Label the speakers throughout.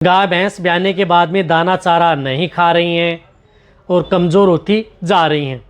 Speaker 1: गाय भैंस ब्याने के बाद में दाना चारा नहीं खा रही हैं और कमज़ोर होती जा रही हैं,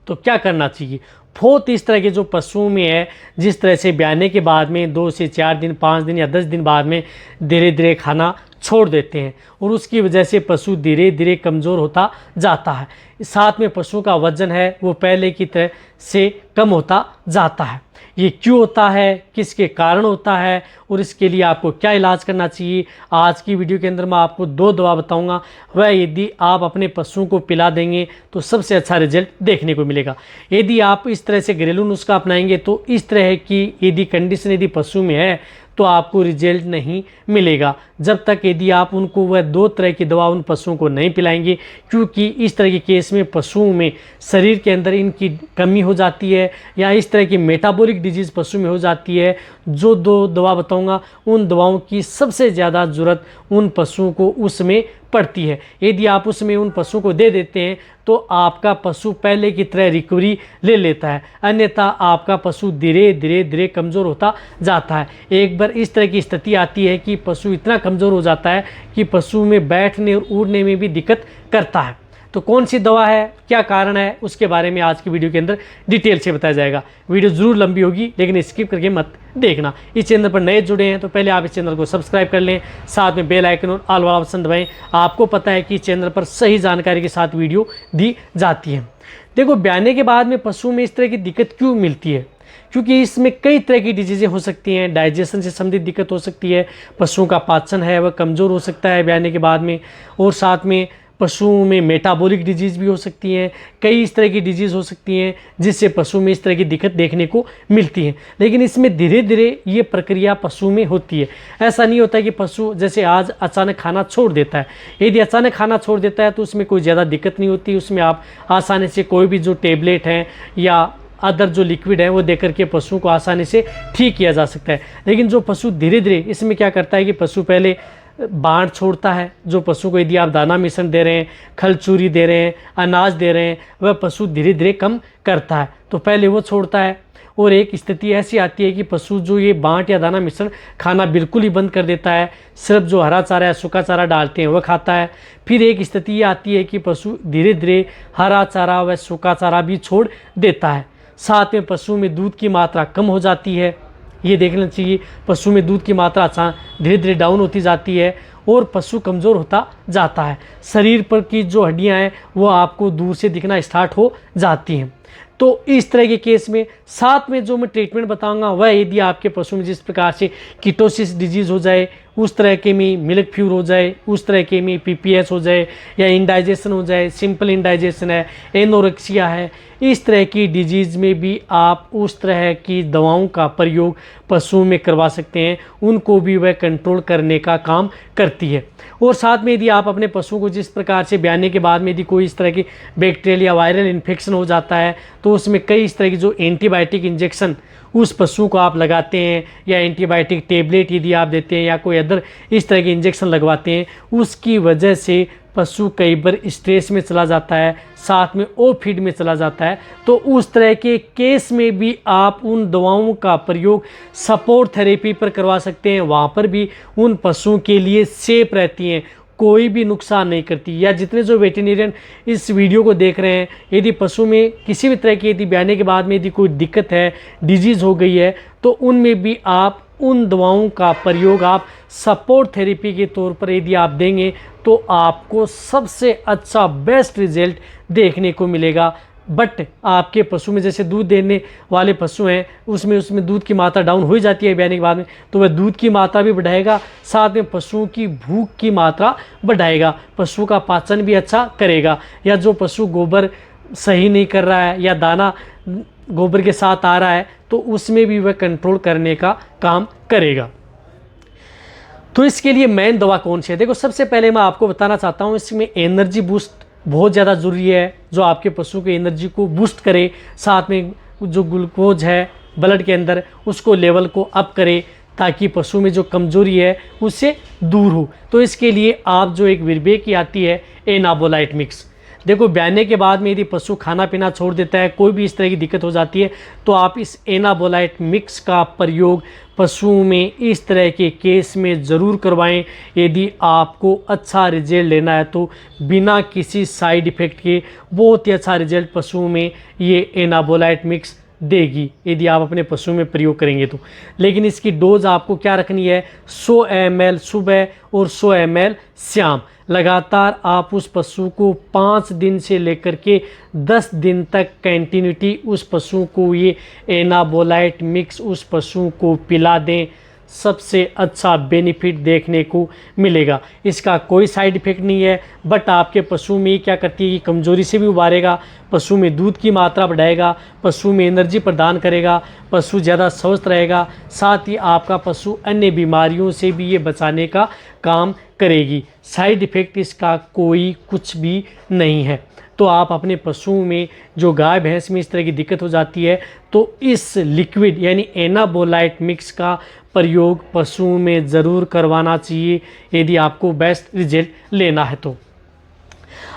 Speaker 1: तो क्या करना चाहिए। बहुत इस तरह के जो पशुओं में है, जिस तरह से ब्याने के बाद में 2 से 4 दिन 5 दिन या 10 दिन बाद में धीरे धीरे खाना छोड़ देते हैं और उसकी वजह से पशु धीरे धीरे कमज़ोर होता जाता है। साथ में पशु का वज़न है वो पहले की तरह से कम होता जाता है। ये क्यों होता है, किसके कारण होता है और इसके लिए आपको क्या इलाज करना चाहिए, आज की वीडियो के अंदर मैं आपको 2 दवा बताऊंगा। वह यदि आप अपने पशुओं को पिला देंगे तो सबसे अच्छा रिजल्ट देखने को मिलेगा। यदि आप इस तरह से घरेलू नुस्खा अपनाएंगे तो इस तरह की यदि कंडीशन यदि पशु में है तो आपको रिजल्ट नहीं मिलेगा जब तक यदि आप उनको वह 2 तरह की दवा उन पशुओं को नहीं पिलाएंगे, क्योंकि इस तरह के केस में पशुओं में शरीर के अंदर इनकी कमी हो जाती है या इस तरह की मेटाबॉलिक डिजीज़ पशु में हो जाती है। जो 2 दवा बताऊंगा उन दवाओं की सबसे ज़्यादा ज़रूरत उन पशुओं को उसमें पड़ती है। यदि आप उसमें उन पशुओं को दे देते हैं तो आपका पशु पहले की तरह रिकवरी ले लेता है, अन्यथा आपका पशु धीरे धीरे कमज़ोर होता जाता है। एक बार इस तरह की स्थिति आती है कि पशु इतना कमज़ोर हो जाता है कि पशु में बैठने और उड़ने में भी दिक्कत करता है। तो कौन सी दवा है, क्या कारण है, उसके बारे में आज की वीडियो के अंदर डिटेल से बताया जाएगा। वीडियो ज़रूर लंबी होगी लेकिन स्किप करके मत देखना। इस चैनल पर नए जुड़े हैं तो पहले आप इस चैनल को सब्सक्राइब कर लें, साथ में बेल आइकन और ऑल वाला ऑप्शन दबाएं। आपको पता है कि इस चैनल पर सही जानकारी के साथ वीडियो दी जाती है। देखो, ब्याने के बाद में पशु में इस तरह की दिक्कत क्यों मिलती है, क्योंकि इसमें कई तरह की डिजीज़ें हो सकती हैं। डाइजेशन से संबंधित दिक्कत हो सकती है, पशुओं का पाचन है वह कमज़ोर हो सकता है ब्याने के बाद में, और साथ में पशुओं में मेटाबॉलिक डिजीज़ भी हो सकती हैं। कई इस तरह की डिजीज़ हो सकती हैं जिससे पशु में इस तरह की दिक्कत देखने को मिलती है। लेकिन इसमें धीरे धीरे ये प्रक्रिया पशु में होती है। ऐसा नहीं होता कि पशु जैसे आज अचानक खाना छोड़ देता है। यदि अचानक खाना छोड़ देता है तो उसमें कोई ज़्यादा दिक्कत नहीं होती, उसमें आप आसानी से कोई भी जो टेबलेट हैं या अदर जो लिक्विड है वो देकर के पशु को आसानी से ठीक किया जा सकता है। लेकिन जो पशु धीरे धीरे, इसमें क्या करता है कि पशु पहले बाढ़ छोड़ता है। जो पशु को यदि आप दाना मिश्रण दे रहे हैं, खल चूरी दे रहे हैं, अनाज दे रहे हैं, वह पशु धीरे धीरे कम करता है। तो पहले वो छोड़ता है और एक स्थिति ऐसी आती है कि पशु जो ये बाँट या दाना मिश्रण खाना बिल्कुल ही बंद कर देता है, सिर्फ जो हरा चारा या सूखा चारा डालते हैं वह खाता है। फिर एक स्थिति ये आती है कि पशु धीरे धीरे हरा चारा व सूखा चारा भी छोड़ देता है। साथ में पशु में दूध की मात्रा कम हो जाती है, ये देखना चाहिए। पशु में दूध की मात्रा धीरे धीरे डाउन होती जाती है और पशु कमज़ोर होता जाता है। शरीर पर की जो हड्डियां हैं वो आपको दूर से दिखना स्टार्ट हो जाती हैं। तो इस तरह के केस में साथ में जो मैं ट्रीटमेंट बताऊंगा वह यदि आपके पशु में जिस प्रकार से कीटोसिस डिजीज़ हो जाए, उस तरह के में मिल्क फ्यूर हो जाए, उस तरह के में पीपीएस हो जाए या इंडाइजेशन हो जाए, सिंपल इंडाइजेशन है, एनोरेक्सिया है, इस तरह की डिजीज़ में भी आप उस तरह की दवाओं का प्रयोग पशुओं में करवा सकते हैं, उनको भी वह कंट्रोल करने का काम करती है। और साथ में यदि आप अपने पशुओं को जिस प्रकार से ब्याने के बाद में यदि कोई इस तरह की बैक्टीरियल या वायरल इन्फेक्शन हो जाता है तो उसमें कई इस तरह की जो एंटीबायोटिक इंजेक्शन उस पशु को आप लगाते हैं या एंटीबायोटिक टेबलेट यदि आप देते हैं या कोई अदर इस तरह के इंजेक्शन लगवाते हैं, उसकी वजह से पशु कई बार स्ट्रेस में चला जाता है, साथ में ओ फीड में चला जाता है। तो उस तरह के केस में भी आप उन दवाओं का प्रयोग सपोर्ट थेरेपी पर करवा सकते हैं। वहाँ पर भी उन पशुओं के लिए सेफ रहती हैं, कोई भी नुकसान नहीं करती। या जितने जो वेटेरिनियन इस वीडियो को देख रहे हैं, यदि पशु में किसी भी तरह की यदि ब्याने के बाद में यदि कोई दिक्कत है, डिजीज़ हो गई है, तो उनमें भी आप उन दवाओं का प्रयोग आप सपोर्ट थेरेपी के तौर पर यदि आप देंगे तो आपको सबसे अच्छा बेस्ट रिजल्ट देखने को मिलेगा। बट आपके पशु में जैसे दूध देने वाले पशु हैं उसमें दूध की मात्रा डाउन हो ही जाती है ब्याने के बाद में, तो वह दूध की मात्रा भी बढ़ाएगा, साथ में पशुओं की भूख की मात्रा बढ़ाएगा, पशु का पाचन भी अच्छा करेगा। या जो पशु गोबर सही नहीं कर रहा है या दाना गोबर के साथ आ रहा है तो उसमें भी वह कंट्रोल करने का काम करेगा। तो इसके लिए मेन दवा कौन सी है, देखो सबसे पहले मैं आपको बताना चाहता हूँ इसमें एनर्जी बूस्ट बहुत ज़्यादा ज़रूरी है, जो आपके पशु की एनर्जी को बूस्ट करे, साथ में जो ग्लूकोज है ब्लड के अंदर उसको लेवल को अप करे ताकि पशु में जो कमज़ोरी है उससे दूर हो। तो इसके लिए आप जो एक विरबे की आती है एनाबोलाइट मिक्स, देखो ब्याने के बाद में यदि पशु खाना पीना छोड़ देता है, कोई भी इस तरह की दिक्कत हो जाती है, तो आप इस एनाबोलाइट मिक्स का प्रयोग पशुओं में इस तरह के केस में ज़रूर करवाएं। यदि आपको अच्छा रिजल्ट लेना है तो बिना किसी साइड इफ़ेक्ट के बहुत ही अच्छा रिजल्ट पशुओं में ये एनाबोलाइट मिक्स देगी, यदि आप अपने पशु में प्रयोग करेंगे तो। लेकिन इसकी डोज आपको क्या रखनी है, 100 ml सुबह और 100 ml शाम। लगातार आप उस पशु को 5 दिन से लेकर के 10 दिन तक कंटिन्यूटी उस पशु को ये एनाबोलाइट मिक्स उस पशु को पिला दें, सबसे अच्छा बेनिफिट देखने को मिलेगा। इसका कोई साइड इफ़ेक्ट नहीं है, बट आपके पशु में क्या करती है कि कमज़ोरी से भी उबारेगा, पशु में दूध की मात्रा बढ़ाएगा, पशु में एनर्जी प्रदान करेगा, पशु ज़्यादा स्वस्थ रहेगा, साथ ही आपका पशु अन्य बीमारियों से भी ये बचाने का काम करेगी। साइड इफ़ेक्ट इसका कोई कुछ भी नहीं है। तो आप अपने पशुओं में जो गाय भैंस में इस तरह की दिक्कत हो जाती है, तो इस लिक्विड यानी एनाबोलाइट मिक्स का प्रयोग पशुओं में ज़रूर करवाना चाहिए यदि आपको बेस्ट रिजल्ट लेना है तो।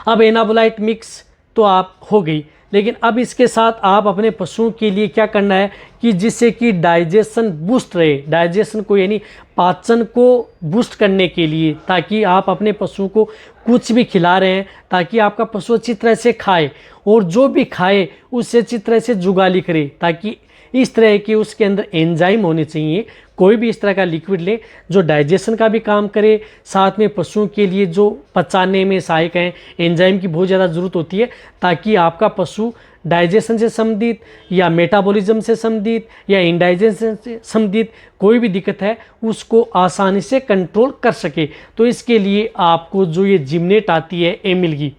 Speaker 1: अब एनाबोलाइट मिक्स तो आप हो गई, लेकिन अब इसके साथ आप अपने पशुओं के लिए क्या करना है कि जिससे कि डाइजेशन बूस्ट रहे, डाइजेशन को यानी पाचन को बूस्ट करने के लिए, ताकि आप अपने पशु को कुछ भी खिला रहे हैं ताकि आपका पशु अच्छी तरह से खाए, और जो भी खाए उससे अच्छी तरह से जुगाली करे, ताकि इस तरह के उसके अंदर एंजाइम होने चाहिए। कोई भी इस तरह का लिक्विड ले जो डाइजेशन का भी काम करे, साथ में पशुओं के लिए जो पचाने में सहायक हैं, एंजाइम की बहुत ज़्यादा ज़रूरत होती है, ताकि आपका पशु डाइजेशन से संबंधित या मेटाबॉलिज्म से संबंधित या इंडाइजेशन से संबंधित कोई भी दिक्कत है उसको आसानी से कंट्रोल कर सके। तो इसके लिए आपको जो ये जिमनेट आती है एमिल की,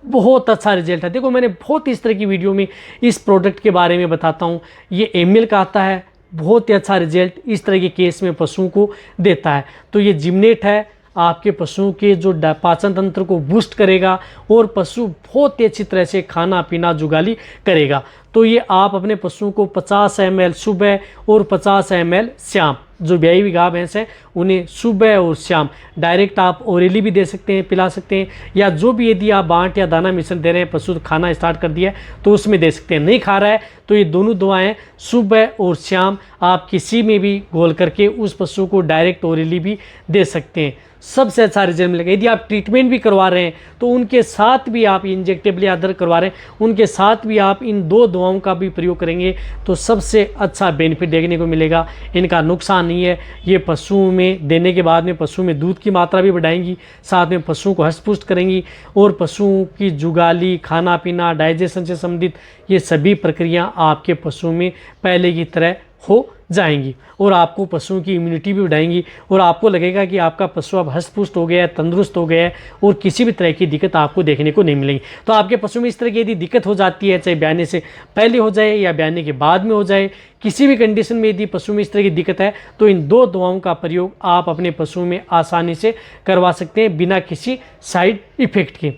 Speaker 1: बहुत अच्छा रिजल्ट है। देखो मैंने बहुत इस तरह की वीडियो में इस प्रोडक्ट के बारे में बताता हूँ। ये एमिल का आता है, बहुत ही अच्छा रिजल्ट इस तरह के केस में पशुओं को देता है। तो ये जिमनेट है, आपके पशुओं के जो पाचन तंत्र को बूस्ट करेगा और पशु बहुत ही अच्छी तरह से खाना पीना जुगाली करेगा। तो ये आप अपने पशुओं को 50 ml सुबह और 50 ml शाम, जो ब्याई हुई गाय भैंस है उन्हें सुबह और शाम डायरेक्ट आप ओरली भी दे सकते हैं, पिला सकते हैं, या जो भी यदि आप बांट या दाना मिश्रण दे रहे हैं, पशु खाना स्टार्ट कर दिया है तो उसमें दे सकते हैं। नहीं खा रहा है तो ये दोनों दवाएं सुबह और शाम आप किसी में भी घोल करके उस पशु को डायरेक्ट ओरली भी दे सकते हैं। सबसे अच्छा रिजल्ट मिलेगा। यदि आप ट्रीटमेंट भी करवा रहे हैं तो उनके साथ भी आप इंजेक्टेबल या अदर करवा रहे हैं, उनके साथ भी आप इन 2 दवाओं का भी प्रयोग करेंगे तो सबसे अच्छा बेनिफिट देखने को मिलेगा। इनका नुकसान नहीं है। ये पशुओं में देने के बाद में पशु में दूध की मात्रा भी बढ़ाएंगी, साथ में पशुओं को हष्ट-पुष्ट करेंगी, और पशुओं की जुगाली, खाना पीना, डाइजेशन से संबंधित ये सभी प्रक्रिया आपके पशुओं में पहले की तरह हो जाएंगी, और आपको पशुओं की इम्यूनिटी भी बढ़ाएंगी, और आपको लगेगा कि आपका पशु अब हष्ट-पुष्ट हो गया है, तंदुरुस्त हो गया है, और किसी भी तरह की दिक्कत आपको देखने को नहीं मिलेगी। तो आपके पशु में इस तरह की यदि दिक्कत हो जाती है, चाहे ब्याने से पहले हो जाए या ब्याने के बाद में हो जाए, किसी भी कंडीशन में यदि पशु में इस तरह की दिक्कत है, तो इन 2 दवाओं का प्रयोग आप अपने पशु में आसानी से करवा सकते हैं बिना किसी साइड इफेक्ट के।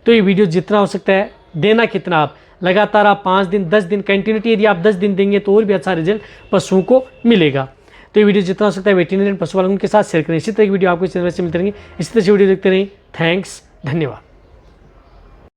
Speaker 1: तो ये वीडियो जितना हो सकता है देना कितना, आप लगातार आप 5 दिन 10 दिन कंटिन्यूटी यदि आप 10 दिन देंगे तो और भी अच्छा रिजल्ट पशुओं को मिलेगा। तो ये वीडियो जितना हो सकता है वेटरनरी पशु पालन के साथ शेयर करें। इसी तरह की वीडियो आपको इस तरह से मिलते रहेंगे। इसी तरह से वीडियो देखते रहें। थैंक्स, धन्यवाद।